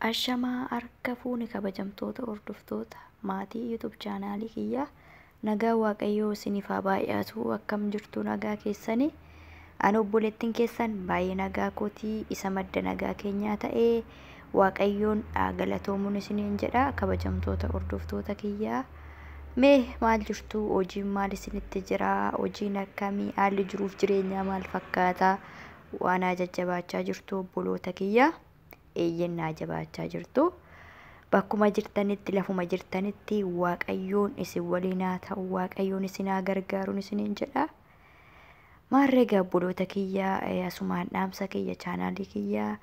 Ashamaa harka fuuni kabajamtoota hordoftoota maatii YouTube chaanaalii kiyyaa nagaa waaqayyoo isiniif haa baay'atu. Akkam jirtu nagaa keessanii? Ani obboleettiin keessan baay'ee nagaa kootii isa madda nagaa keenyaa ta'ee waaqayyoon galatoomuun isiniin jedha. Kabajamtoota hordoftoota kiyyaa mee maal jirtu? Hojiin maal isinitti jira? Hojiin akkamii? Haalli jiruuf jireenyaa maal fakkaata? Waan jajjabaachaa jirtu obboloota kiyyaa? Eeyyannaa jabaachaa jirtu. Bakkuma jirtanitti lafuma jirtanitti waaqayyoon isin waliin haa ta'u, waaqayyoon isin haa gargaaruun isiniin jedha. Maarree obboloota kiyyaa asumaan dhaamsa kiyya chaanaalii kiyyaa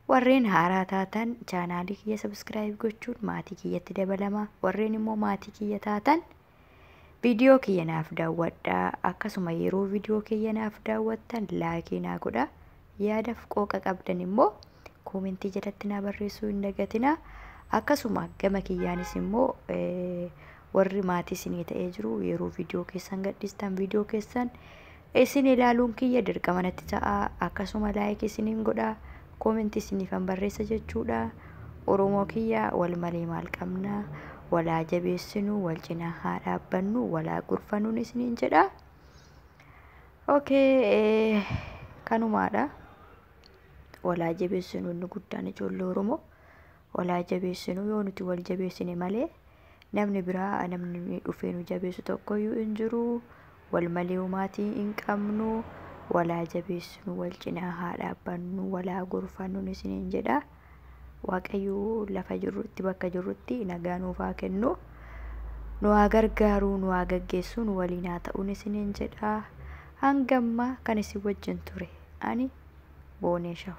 warreen haaraa taatan chaanaalii kiyya subscribe gochuun maatii kiyyatti dabalama. Warreen immoo maatii kiyya taatan viidiyoo kiyya naaf daawwadhaa. Akkasuma yeroo viidiyoo kiyya naaf daawwattan laayikii naa godhaa. Yaadaaf qooqa qabdan immoo koomentii jalatti naa barreessuu hin dagatinaa. Akkasuma gama kiyyaanis immoo warri maatii isinii ta'ee jiru yeroo viidiyoo keessan gadhiistan viidiyoo keessan isin ilaaluun kiyya dirqama natti ta'a. Akkasuma laayikii isiniin godhaa, koomentii isiniifan barreessa jechuudha. Oromoo kiyya wal malee maal qabna? Walaa jabeessinu, wal cinaa haa dhaabbannu, walaa gurfannuun isiniin jedha. Okay, kanumaadha. Walaa jabeessinu inni guddaan ijoollee Oromoo. Walaa jabeessinu yoo nuti wal jabeessine malee namni biraa namni dhufee nu jabeessu tokkoyyuu hin jiru. Wal malee maatii hin qabnu. Walaa jabeessinu, wal cinaa haa dhaabbannu, walaa gurfannuun isiniin jedha. Waaqayyo lafa jirrutti bakka jirrutti nagaa nuuf haa kennu. Nu haa gargaaru, nu haa gaggeessu, nu waliin haa ta'uun isiniin jedha. Hangamma kan isin wajjin ture ani Boonee Shahu.